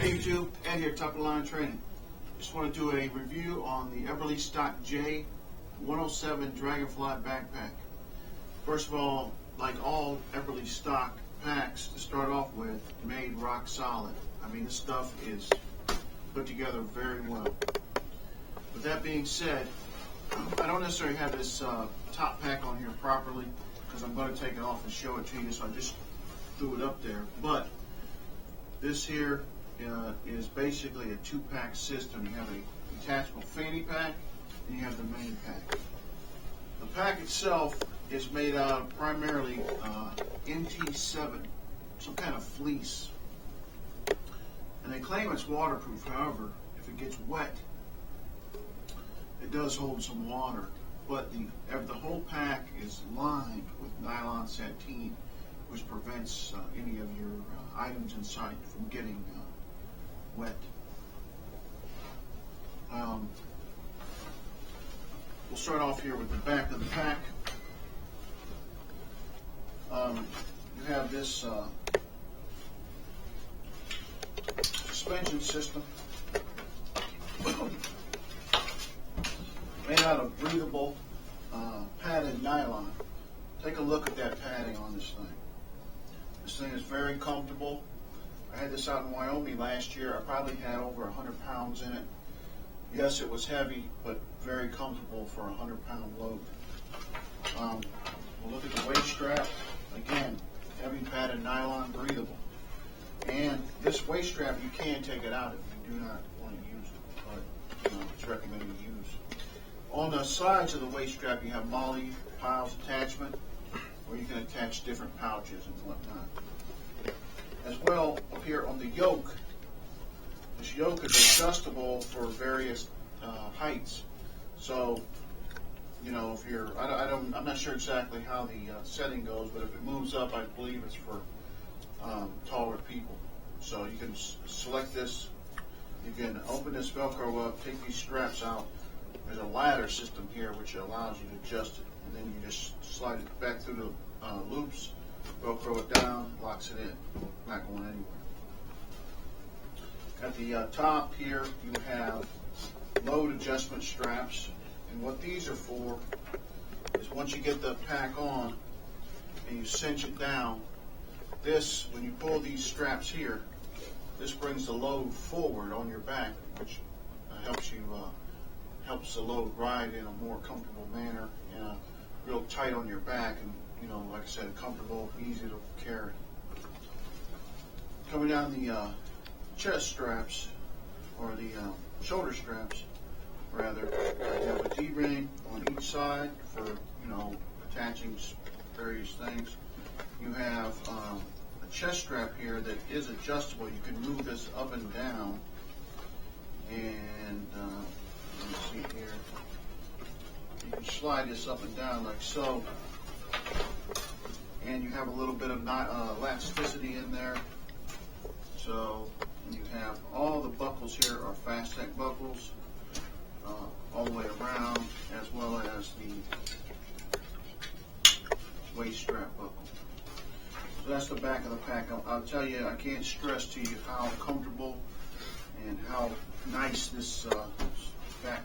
Hey YouTube, Ed here, Top of the Line Training. Just want to do a review on the Eberlestock J107 Dragonfly backpack. First of all, like all Eberlestock packs, to start off with, made rock solid. I mean, this stuff is put together very well. With that being said, I don't necessarily have this top pack on here properly because I'm going to take it off and show it to you, so I just threw it up there. But this here is basically a two-pack system. You have a detachable fanny pack and you have the main pack. The pack itself is made out of primarily NT7, some kind of fleece. And they claim it's waterproof. However, if it gets wet, it does hold some water. But the whole pack is lined with nylon sateen, which prevents any of your items inside from getting wet. We'll start off here with the back of the pack. You have this suspension system made out of breathable padded nylon. Take a look at that padding on this thing. This thing is very comfortable. I had this out in Wyoming last year. I probably had over 100 pounds in it. Yes, it was heavy, but very comfortable for a 100-pound load. We'll look at the waist strap. Again, heavy padded nylon, breathable. And this waist strap, you can take it out if you do not want to use it, but it's recommended to use. On the sides of the waist strap, you have MOLLE piles attachment, where you can attach different pouches and whatnot. As well, up here on the yoke, this yoke is adjustable for various heights. So, you know, if you're, I'm not sure exactly how the setting goes, but if it moves up, I believe it's for taller people. So you can select this. You can open this Velcro up, take these straps out. There's a ladder system here which allows you to adjust it, and then you just slide it back through the loops, Velcro it down, locks it in, not going anywhere. At the top here, you have load adjustment straps, and what these are for is once you get the pack on and you cinch it down, this, when you pull these straps here, this brings the load forward on your back, which helps the load ride in a more comfortable manner and real tight on your back, and like I said, comfortable, easy to carry. Coming down the chest straps, or the shoulder straps rather, you have a D-ring on each side for attaching various things. You have a chest strap here that is adjustable. You can move this up and down, and let me see here. You can slide this up and down like so, and you have a little bit of elasticity in there. So you have all the buckles here are fast tech buckles all the way around, as well as the waist strap buckle. So that's the back of the pack. I'll tell you, I can't stress to you how comfortable and how nice this back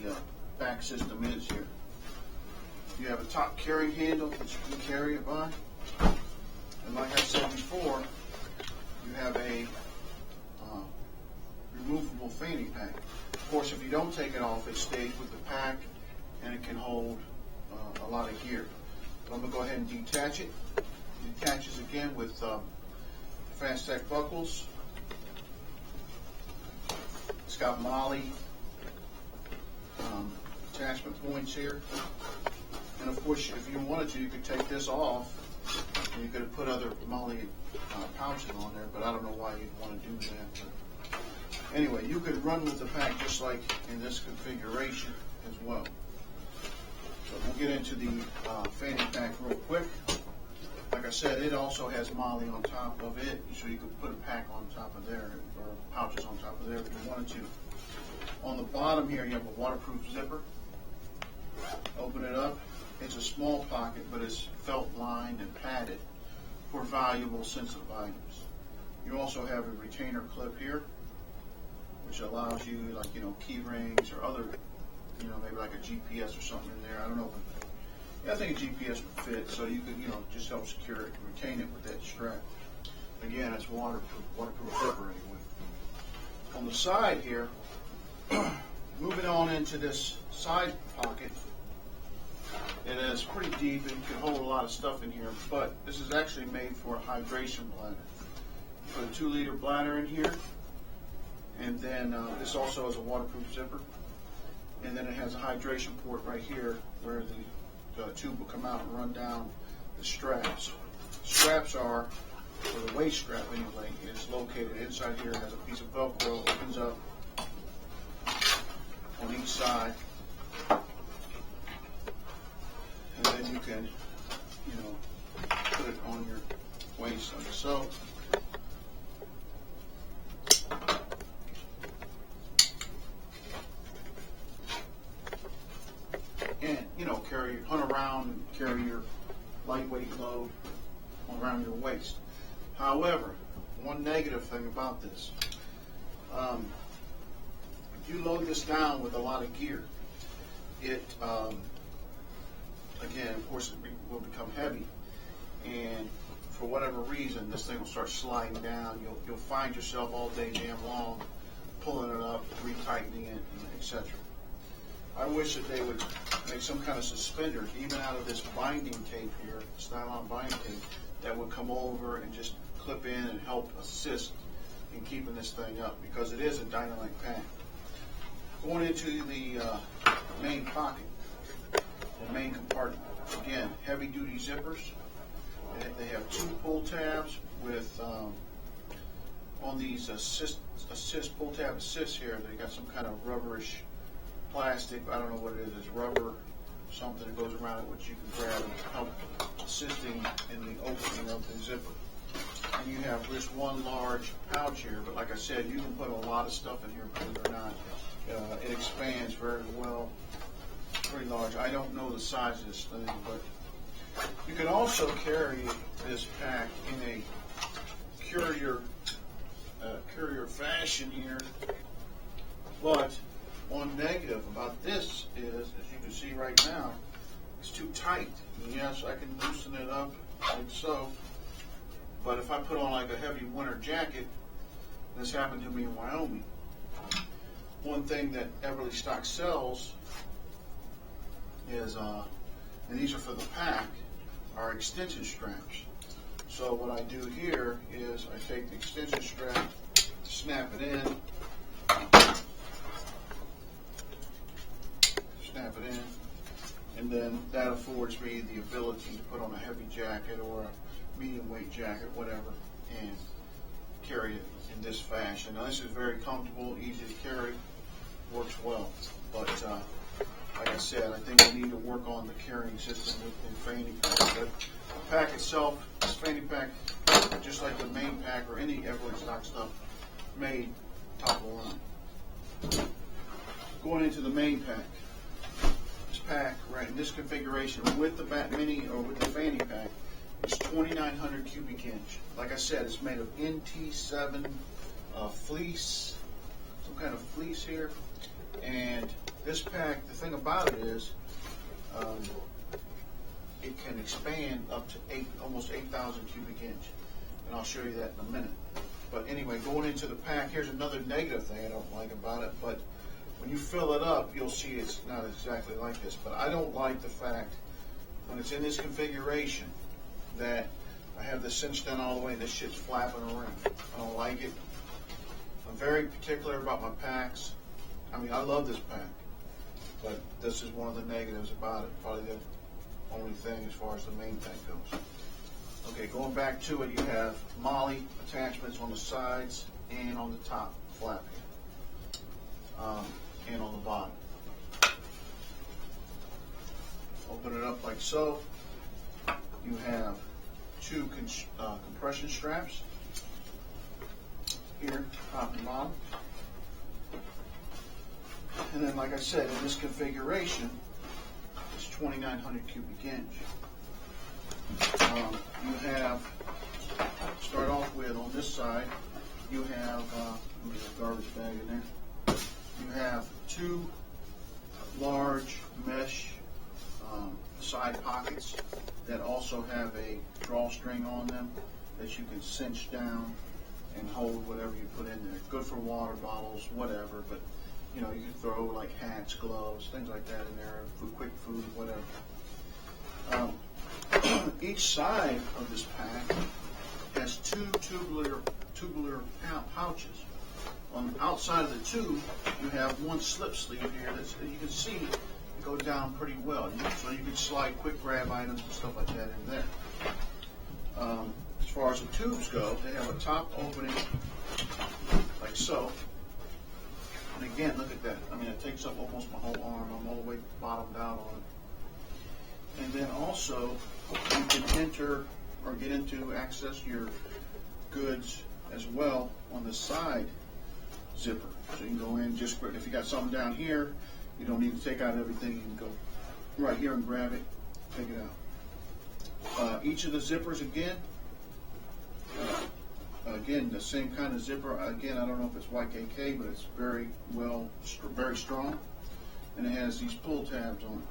the back system is here. You have a top carrying handle that you can carry it by. And like I said before, you have a removable fanny pack. Of course, if you don't take it off, it stays with the pack and it can hold a lot of gear. So I'm going to go ahead and detach it. It detaches again with fast tech buckles. It's got MOLLE attachment points here. And of course, if you wanted to, you could take this off and you could have put other MOLLE pouches on there, but I don't know why you'd want to do that. But anyway, you could run with the pack just like in this configuration as well. So we'll get into the fanny pack real quick. Like I said, it also has MOLLE on top of it, so you could put a pack on top of there, or pouches on top of there if you wanted to. On the bottom here, you have a waterproof zipper. Open it up. It's a small pocket, but it's felt lined and padded for valuable sensitive items. You also have a retainer clip here, which allows you, like, key rings or other, maybe like a GPS or something in there. I don't know. Yeah, I think a GPS would fit, so you could, just help secure it, retain it with that strap. Again, it's waterproof zipper anyway. On the side here, moving on into this side pocket, it is pretty deep and can hold a lot of stuff in here, but this is actually made for a hydration bladder. Put a 2-liter bladder in here, and then this also is a waterproof zipper, and then it has a hydration port right here where the tube will come out and run down the straps. Straps are, or the waist strap anyway, is located inside here. It has a piece of Velcro, opens up on each side, and then you can, put it on your waist like so. And, hunt around and carry your lightweight load around your waist. However, one negative thing about this, if you load this down with a lot of gear, it, again, of course, it will become heavy, and for whatever reason, this thing will start sliding down. You'll find yourself all day damn long pulling it up, retightening it, etc. I wish that they would make some kind of suspenders, even out of this binding tape here, nylon binding tape, that would come over and just clip in and help assist in keeping this thing up, because it is a dynamite pack. Going into the main pocket, the main compartment. Again, heavy-duty zippers. They have 2 pull tabs with, on these pull tab assists here, they got some kind of rubberish plastic, I don't know what it is, it's rubber, something that goes around it which you can grab and help assisting in the opening of the zipper. And you have this one large pouch here, but like I said, you can put a lot of stuff in here, believe it or not. It expands very well, pretty large. I don't know the size of this thing, but you can also carry this pack in a courier fashion here, but one negative about this is, as you can see right now, it's too tight. And yes, I can loosen it up like so, but if I put on like a heavy winter jacket, this happened to me in Wyoming. One thing that Eberlestock sells is, and these are for the pack, are extension straps. So what I do here is I take the extension strap, snap it in, and then that affords me the ability to put on a heavy jacket or a medium weight jacket, whatever, and carry it in this fashion. Now this is very comfortable, easy to carry, works well, but like I said, I think we need to work on the carrying system within fanny pack. But the pack itself, this fanny pack, just like the main pack or any Eberlestock stuff, made top of the line. Going into the main pack. This pack, right in this configuration, with the Bat Mini or with the fanny pack, is 2,900 cubic inch. Like I said, it's made of NT7 fleece, some kind of fleece here. And this pack, the thing about it is, it can expand up to almost 8,000 cubic inch. And I'll show you that in a minute. But anyway, going into the pack, here's another negative thing I don't like about it, but when you fill it up, you'll see it's not exactly like this. But I don't like the fact, when it's in this configuration, that I have this cinched down all the way and this shit's flapping around. I don't like it. I'm very particular about my packs. I mean, I love this pack, but this is one of the negatives about it. Probably the only thing as far as the main pack goes. Okay, going back to it, you have MOLLE attachments on the sides and on the top flap, and on the bottom. Open it up like so. You have 2 compression straps here, top and bottom. And then, like I said, in this configuration, it's 2,900 cubic inch. You have, start off with, on this side, side, you have let me get a garbage bag in there. You have two large mesh side pockets that also have a drawstring on them that you can cinch down and hold whatever you put in there. Good for water bottles, whatever, but you know, you can throw like hats, gloves, things like that in there, quick food, whatever. Each side of this pack has two tubular pouches. On the outside of the tube, you have one slip sleeve here that you can see it goes down pretty well. So you can slide quick grab items and stuff like that in there. As far as the tubes go, they have a top opening like so. And again, look at that. I mean, it takes up almost my whole arm. I'm all the way bottomed out on it. And then also, you can enter or get into access your goods as well on the side zipper. So you can go in just if you got something down here, you don't need to take out everything. You can go right here and grab it, take it out. Each of the zippers again, the same kind of zipper. Again, I don't know if it's YKK, but it's very strong, and it has these pull tabs on it.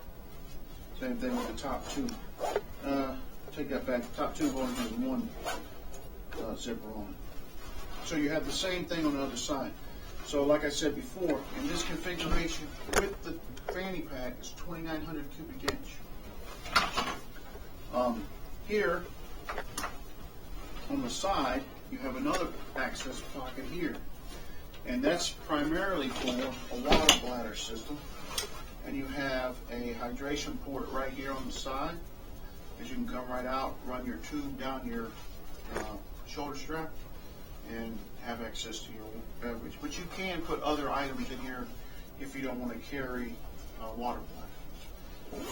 Same thing with the top tube. Take that back. The top tube only has one zipper on it. So you have the same thing on the other side. So like I said before, in this configuration with the fanny pack is 2,900 cubic inch. Here on the side, you have another access pocket here, and that's primarily for a water bladder system. And you have a hydration port right here on the side, because you can come right out, run your tube down your shoulder strap, and have access to your beverage. But you can put other items in here if you don't want to carry water bladder.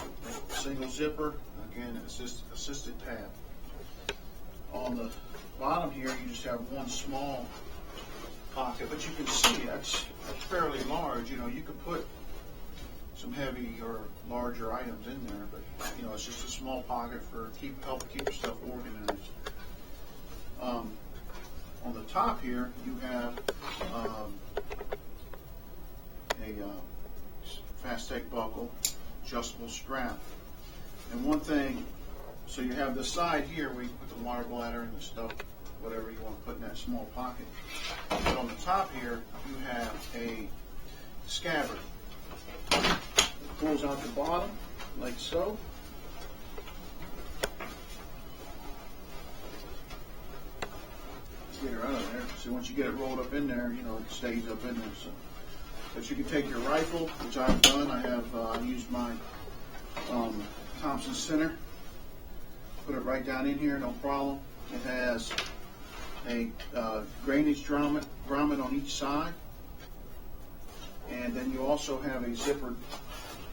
Single zipper, again, assisted tab. On the bottom here, you just have one small pocket, but you can see that's fairly large. You know, you could put some heavy or larger items in there, but you know, it's just a small pocket for help keep your stuff organized. On the top here, you have a Fastech buckle, adjustable strap, and one thing. So you have the side here where you put the water bladder and the stuff, whatever you want to put in that small pocket. But on the top here, you have a scabbard. It pulls out the bottom, like so. Get her out of there. So once you get it rolled up in there, you know, it stays up in there. So, but you can take your rifle, which I've done. I have used my Thompson Center. Put it right down in here, no problem. It has a drainage grommet on each side, and then you also have a zippered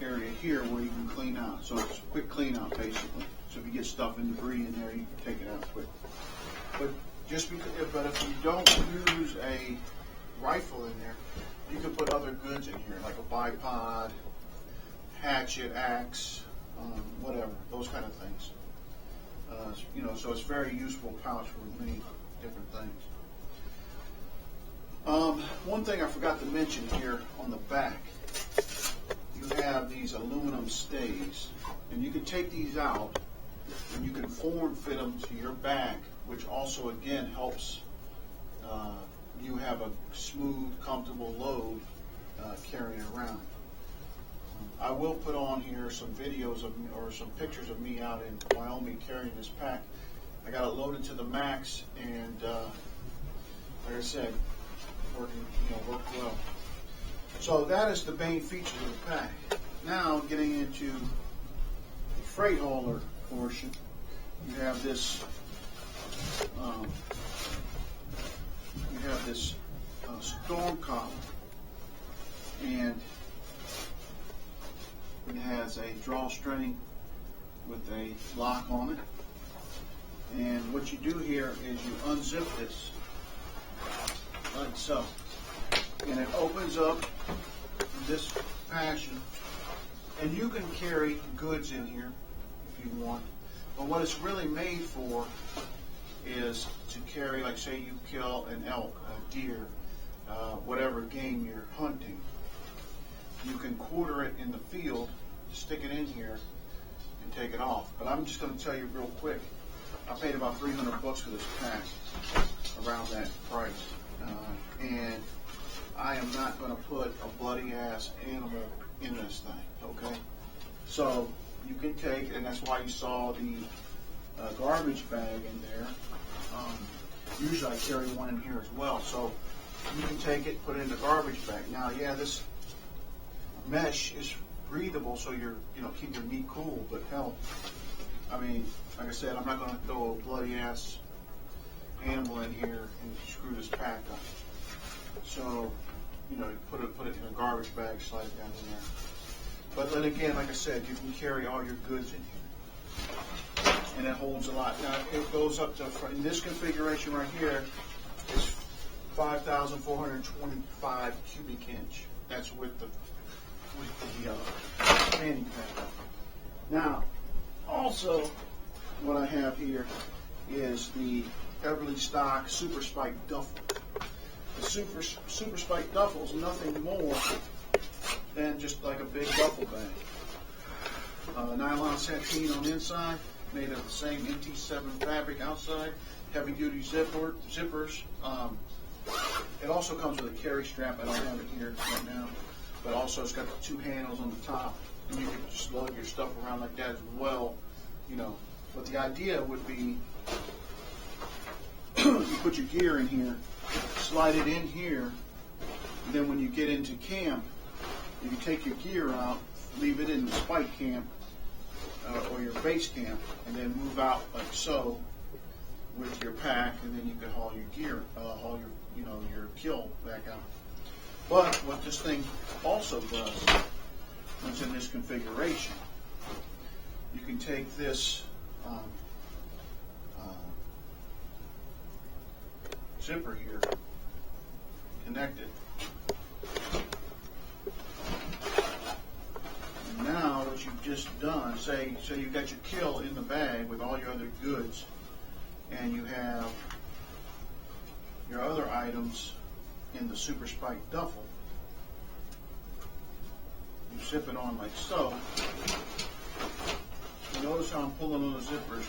area here where you can clean out. So it's a quick clean out basically. So if you get stuff and debris in there, you can take it out quick. But if you don't use a rifle in there, you can put other goods in here, like a bipod, hatchet, axe, whatever, those kind of things. You know, so it's a very useful pouch for many different things. One thing I forgot to mention here on the back, you have these aluminum stays, and you can take these out and you can form fit them to your bag, which also again helps you have a smooth, comfortable load carrying around. I will put on here some videos of or some pictures of me out in Wyoming carrying this pack. I got it loaded to the max, and like I said, worked well. So that is the main features of the pack. Now getting into the freight hauler portion, you have this. Storm collar, and it has a drawstring with a lock on it. And what you do here is you unzip this like so, and it opens up in this fashion, and you can carry goods in here if you want. But what it's really made for is to carry, like say you kill an elk, a deer, whatever game you're hunting. You can quarter it in the field, stick it in here, and take it off. But I'm just going to tell you real quick, I paid about $300 for this pack, around that price. And I am not going to put a bloody ass animal in this thing, okay? So you can take, and that's why you saw the garbage bag in there. Usually I carry one in here as well. So you can take it, put it in the garbage bag. Now, yeah, this mesh is breathable, so you're, keep your meat cool. But hell, I mean, like I said, I'm not going to throw a bloody ass animal in here and screw this pack up. So, you put it in a garbage bag, slide it down in there. But then again, like I said, you can carry all your goods in here, and it holds a lot. Now it goes up to, in this configuration right here, is 5,425 cubic inch. That's with the fanny pack. Now, also, what I have here is the Eberlestock Super Spike Duffel. The Super Spike Duffel is nothing more than just like a big duffel bag. Nylon sateen on the inside, made of the same MT7 fabric outside, heavy duty zippers. It also comes with a carry strap. I don't have it here right now, but also it's got the two handles on the top, and you can just lug your stuff around like that as well. But the idea would be you put your gear in here, slide it in here, and then when you get into camp, you take your gear out, leave it in the spike camp or your base camp, and then move out like so with your pack, and then you can haul your gear, haul your kill back out. But what this thing also does, when it's in this configuration, you can take this zipper here, connect it. And now what you've just done, say you've got your kill in the bag with all your other goods, and you have your other items in the Super Spike Duffel. You zip it on like so. Notice how I'm pulling on the zippers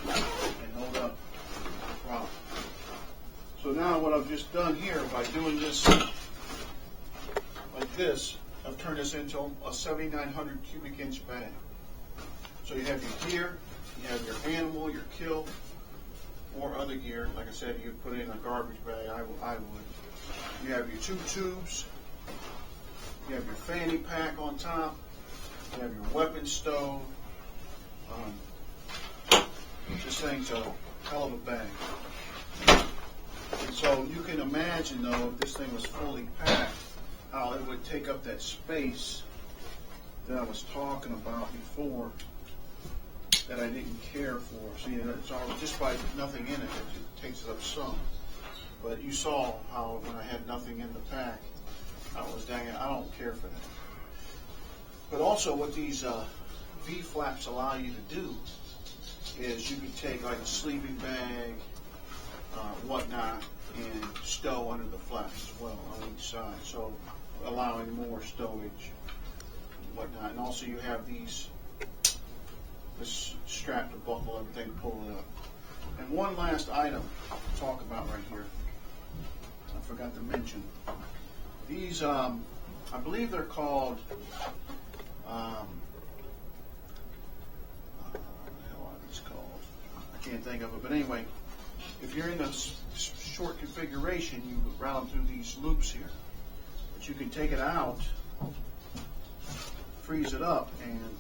and hold up the prop. So now what I've just done here, by doing this like this, I've turned this into a 7,900 cubic inch bag. So you have your gear, you have your animal, your kill, or other gear. Like I said, you put it in a garbage bag, I would. You have your two tubes, you have your fanny pack on top, you have your weapon stove. This thing's a hell of a bag. And so you can imagine, though, if this thing was fully packed, how it would take up that space that I was talking about before that I didn't care for. See, it's all just by nothing in it, it takes up some. But you saw how when I had nothing in the pack, I was dang it, I don't care for that. But also what these V-flaps allow you to do is you can take like a sleeping bag, whatnot, and stow under the flaps as well on each side, so allowing more stowage and whatnot. And also you have this strap to buckle everything, pull it up. And one last item to talk about right here, I forgot to mention. These, I believe they're called, what the hell are these called? I can't think of it, but anyway, if you're in a short configuration, you would route through these loops here. But you can take it out, freeze it up, and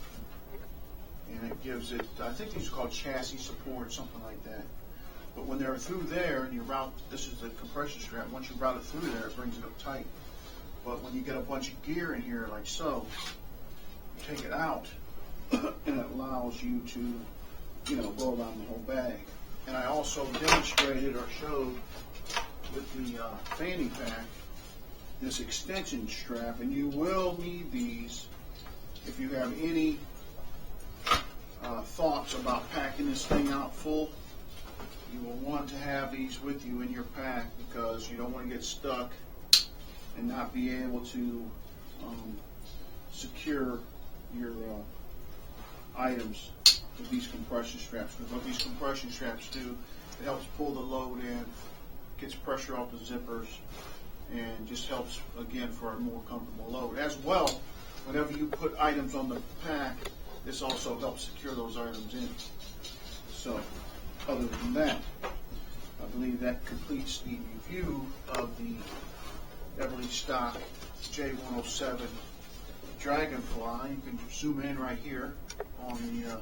it gives it, I think these are called chassis support, something like that. But when they're through there and you route, this is the compression strap, once you route it through there, it brings it up tight. But when you get a bunch of gear in here like so, you take it out, and it allows you to, go around the whole bag. And I also demonstrated or showed with the fanny pack this extension strap, and you will need these if you have any thoughts about packing this thing out full. you will want to have these with you in your pack because you don't want to get stuck and not be able to secure your items with these compression straps. Because what these compression straps do, it helps pull the load in, gets pressure off the zippers, and just helps, again, for a more comfortable load. As well, whenever you put items on the pack, this also helps secure those items in. So, other than that, I believe that completes the review of the Eberlestock J107 Dragonfly. You can zoom in right here on the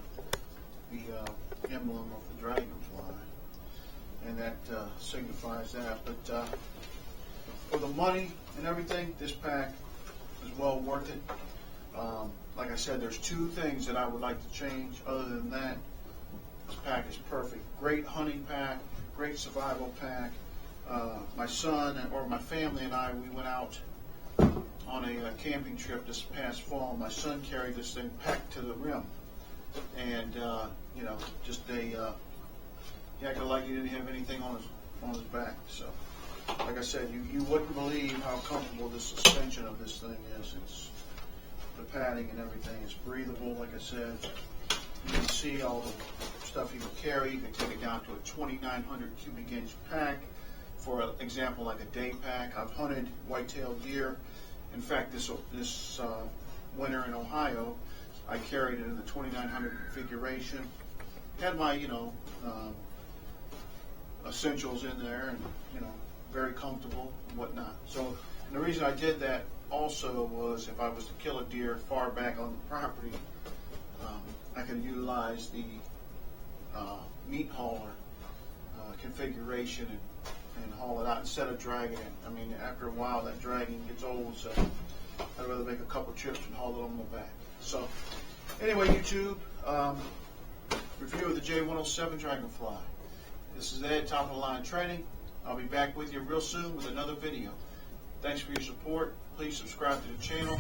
emblem of the Dragonfly, and that signifies that. But for the money and everything, this pack is well worth it. Like I said, there's two things that I would like to change. Other than that, this pack is perfect. Great hunting pack, great survival pack. My son or my family and I, we went out on a camping trip this past fall. My son carried this thing packed to the rim, and you know, just he acted like he didn't have anything on his back. So, like I said, you wouldn't believe how comfortable the suspension of this thing is. It's the padding and everything. It's breathable, like I said. You can see all the stuff you can carry. You can take it down to a 2,900 cubic inch pack. For example, like a day pack. I've hunted white-tailed deer. In fact, this winter in Ohio, I carried it in the 2,900 configuration. Had my, essentials in there, and very comfortable and whatnot. So, and the reason I did that also was if I was to kill a deer far back on the property, I could utilize the meat hauler configuration and haul it out instead of dragging it. I mean, after a while, that dragging gets old, so I'd rather make a couple trips and haul it on my back. So, anyway, YouTube, review of the J107 Dragonfly. This is Ed, top of the line training. I'll be back with you real soon with another video. Thanks for your support. Please subscribe to the channel.